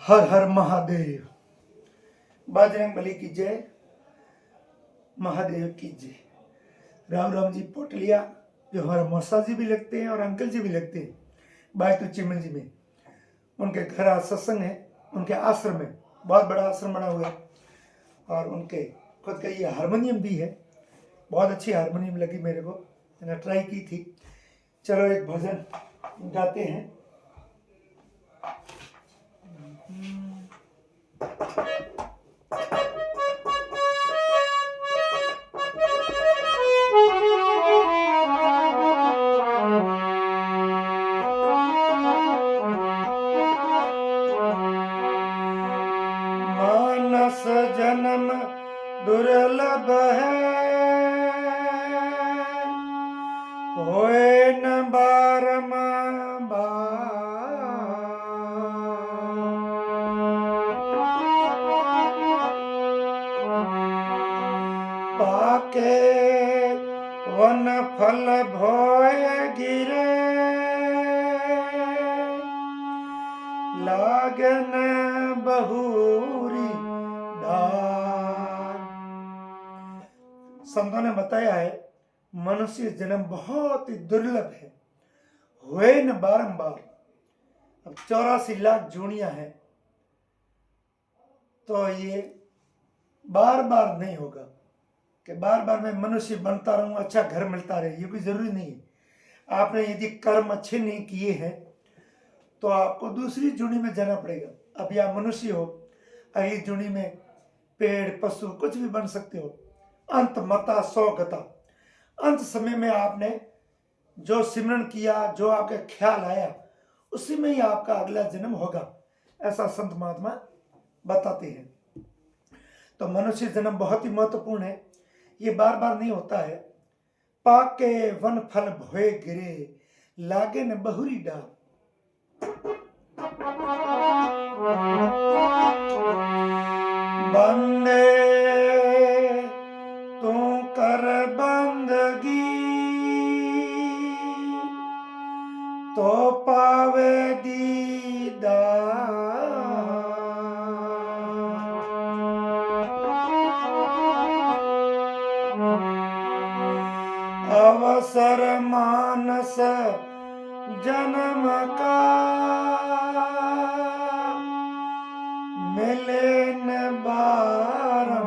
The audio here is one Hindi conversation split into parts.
हर हर महादेव। बजरंग बली की जय, महादेव की जय। राम राम जी पोटलिया, जो हमारे मौसा जी भी लगते हैं और अंकल जी भी लगते हैं बायतू चिमन जी में। उनके घर आज सत्संग है, उनके आश्रम में बहुत बड़ा आश्रम बना हुआ है और उनके खुद का ये हारमोनियम भी है। बहुत अच्छी हारमोनियम लगी मेरे को, मैंने ट्राई की थी। चलो एक भजन गाते हैं। मानस जन्म दुर्लभ है, होए न बारंबार। पाके वन फल भोय गिरे, लागन बहुरी डार। संतों ने बताया है मनुष्य जन्म बहुत ही दुर्लभ है, हुए न बारंबार। अब 84 लाख जोड़ियां हैं तो ये बार बार नहीं होगा कि बार बार मैं मनुष्य बनता रहूं, अच्छा घर मिलता रहे, ये भी जरूरी नहीं है। आपने यदि कर्म अच्छे नहीं किए हैं तो आपको दूसरी जोड़ी में जाना पड़ेगा। अब या मनुष्य हो, अगली जोड़ी में पेड़ पशु कुछ भी बन सकते हो। अंत मता सौ गता, अंत समय में आपने जो सिमरन किया, जो आपके ख्याल आया, उसी में ही आपका अगला जन्म होगा, ऐसा संत महात्मा बताते हैं। तो मनुष्य जन्म बहुत ही महत्वपूर्ण है, ये बार बार नहीं होता है। पाके वन फल भोए गिरे, लागे न बहुरी डाल। बंदे तू कर बंदगी, तो पावे दीदार। अवसर मानस जन्म का, मिले न बारंबार।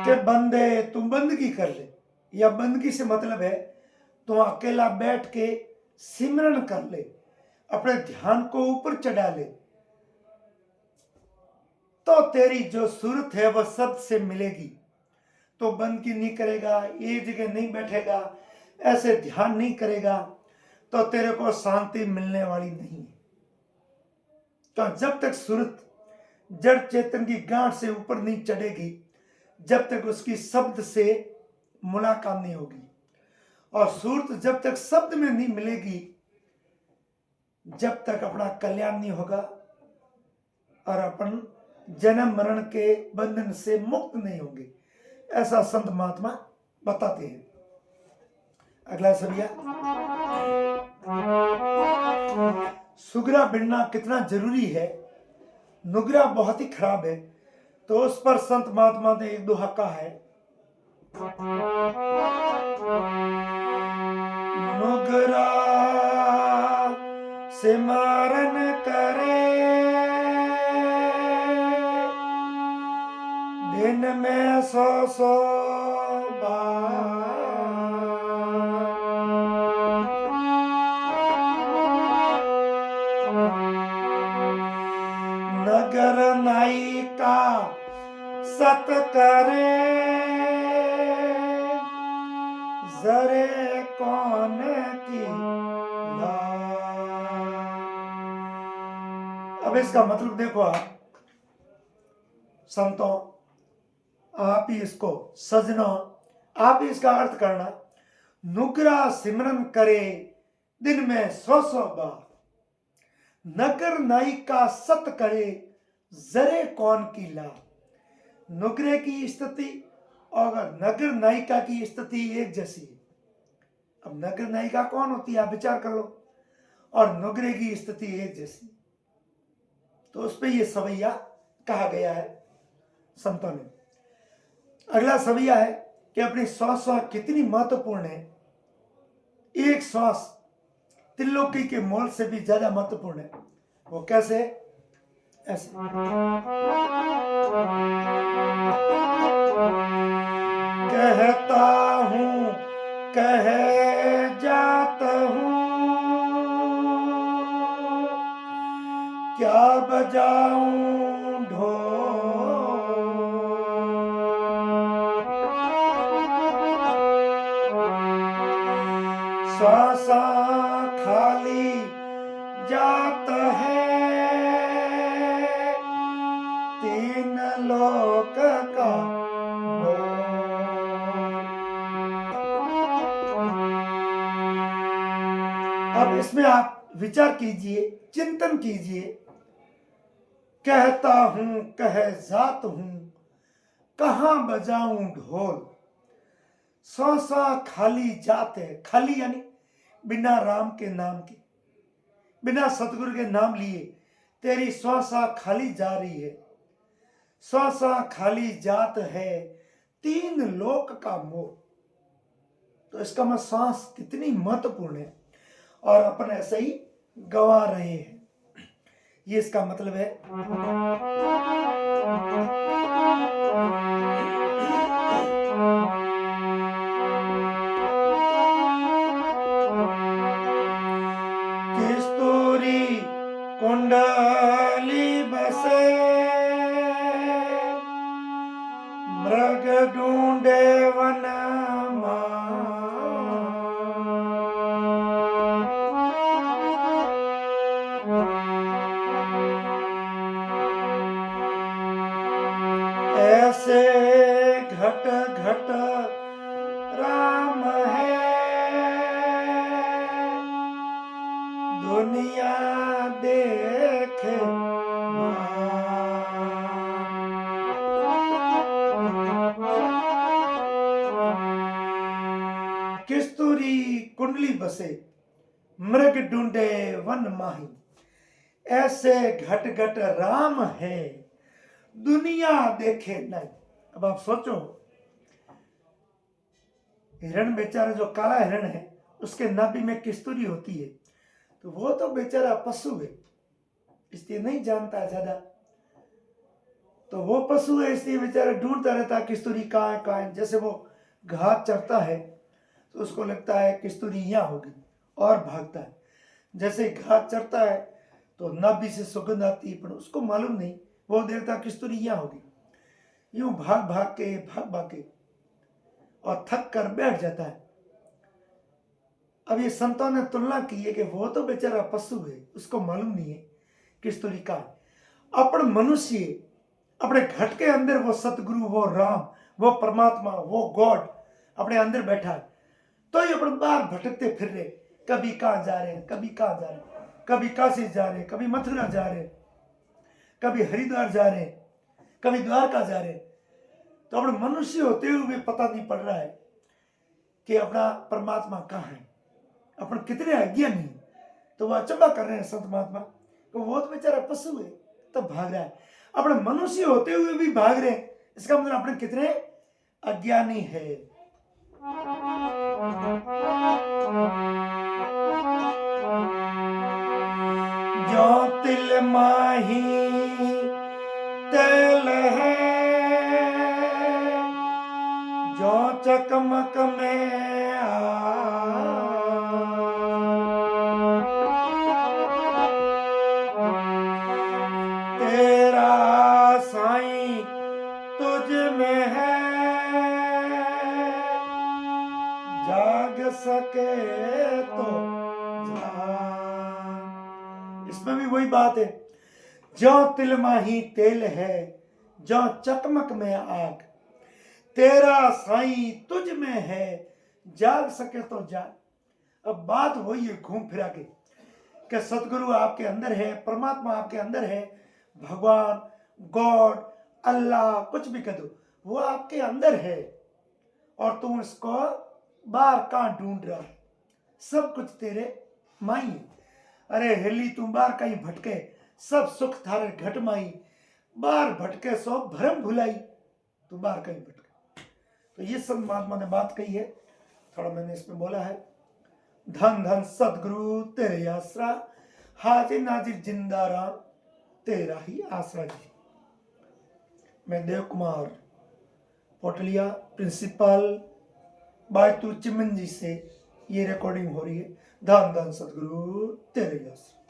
के बंदे तुम बंदगी कर ले, या बंदगी से मतलब है तुम अकेला बैठ के सिमरन कर ले, अपने ध्यान को ऊपर चढ़ा ले, तो तेरी जो सूरत है वह शब्द से मिलेगी। तो बंदगी नहीं करेगा, एक जगह नहीं बैठेगा, ऐसे ध्यान नहीं करेगा, तो तेरे को शांति मिलने वाली नहीं है। तो जब तक सूरत जड़ चेतन की गांठ से ऊपर नहीं चढ़ेगी, जब तक उसकी शब्द से मुलाकात नहीं होगी, और सूरत जब तक शब्द में नहीं मिलेगी, जब तक अपना कल्याण नहीं होगा और अपन जन्म मरण के बंधन से मुक्त नहीं होंगे, ऐसा संत महात्मा बताते हैं। अगला सरिया, सुगरा बिनना कितना जरूरी है, नुगरा बहुत ही खराब है। तो उस पर संत महात्मा ने एक दोहा कहा है, नुगरा सिमरन करे, दिन में 100 बार। नगर नाई का सत करे, जरे कौन की लाज। अब इसका मतलब देखो आप संतों, आप ही इसको सजना, आप ही इसका अर्थ करना। नुगरा सिमरन करे दिन में 100 बार, नगर नाई का सत करे, जरे कौन की ला। नुगरे की स्थिति और नगर नायिका की स्थिति एक जैसी है। अब नगर नायिका कौन होती है, आप विचार कर लो, और नुगरे की स्थिति एक जैसी, तो उस पर यह सवैया कहा गया है संतों ने। अगला सवैया है कि अपनी श्वास कितनी महत्वपूर्ण है। एक श्वास त्रिलोकी के मोल से भी ज्यादा महत्वपूर्ण है। वो कैसे? ऐसे कहता हूं कह जाता हूं, क्या बजाऊं ढोल, श्वासा खाली जाता है, तीन लोक का अब इसमें आप विचार कीजिए, चिंतन कीजिए। कहता हूं कह जात हूं, कहां बजाऊं ढोल, श्वासा खाली जात है। खाली यानी बिना राम के नाम के, बिना सतगुरु के नाम लिए तेरी श्वासा खाली जा रही है। श्वासा खाली जात है, तीन लोक का मोह। तो इसका मतलब सांस कितनी महत्वपूर्ण है और अपन ऐसे ही गवा रहे हैं, ये इसका मतलब है। किस्तूरी कुंडली बसे, मृग ढूंढे वन ऐसे घट घट राम है, दुनिया देखे किस्तूरी कुंडली बसे, मृग ढूंढे वन माही, ऐसे घट घट राम है, दुनिया देखे नहीं। अब आप सोचो, हिरण बेचारा जो काला हिरण है, उसके नाभि में किस्तूरी होती है, तो वो तो बेचारा पशु है, इसलिए नहीं जानता ज्यादा। तो वो पशु है, इसलिए बेचारा ढूंढता रहता है किस्तूरी कहाँ है कहाँ है। जैसे वो घास चरता है तो उसको लगता है किस्तूरी यहाँ होगी और भागता है। जैसे घास चरता है तो नाभि से सुगंध आती है, पर उसको मालूम नहीं, वो देखता किस्तूरी यहाँ होगी। यूं भाग भाग के और थक कर बैठ जाता है। अब ये संतों ने तुलना की है कि वो तो बेचारा पशु है, उसको मालूम नहीं है किस्तूरी का है। अपन मनुष्य अपने घट के अंदर वो सतगुरु, वो राम, वो परमात्मा, वो गॉड अपने अंदर बैठा है, तो ये अपन बाहर भटकते फिर रहे, कभी कहाँ जा रहे हैं, कभी कहाँ जा रहे हैं, कभी काशी जा रहे हैं, कभी मथुरा जा रहे हैं, कभी हरिद्वार जा रहे हैं, कभी द्वारका जा रहे हैं। तो अपने मनुष्य होते हुए पता नहीं पड़ रहा है कि अपना परमात्मा कहाँ है, अपन कितने अज्ञानी। तो वो अचंबा कर रहे हैं संत महात्मा, तो वो तो बेचारा पशु है तो भाग रहा है, अपने मनुष्य होते हुए भी भाग रहे हैं। इसका मतलब अपने कितने अज्ञानी है। जो तिल माही तेल है, जो चकमक में तेरा साईं तुझ में है, जाग सके तो जाग। इसमें भी वही बात है, जो तिल माही तेल है, जो चकमक में आग, तेरा साईं तुझ में है, जाग सके तो जाग। अब बात वही है घूम फिरा के कि सतगुरु आपके अंदर है, परमात्मा आपके अंदर है, भगवान, गॉड, अल्लाह, कुछ भी कह दो, वो आपके अंदर है और तुम इसको बाहर कहां ढूंढ रहा है। सब कुछ तेरे माई। अरे हेली तू बार कहीं भटके, सब सुख थारे घट माई। बार भटके सो भरम भुलाई, तू बार कहीं भटके। तो ये सब महात्मा ने बात कही है, थोड़ा मैंने इसमें बोला है। धन धन सदगुरु तेरे आसरा, हाजिर नाजिर जिंदा राम तेरा ही आसरा जी। मैं देव कुमार पोटलिया प्रिंसिपल बायतू चिमन जी से ये रिकॉर्डिंग हो रही है। धन धन सदगुरु तेरे आसरा।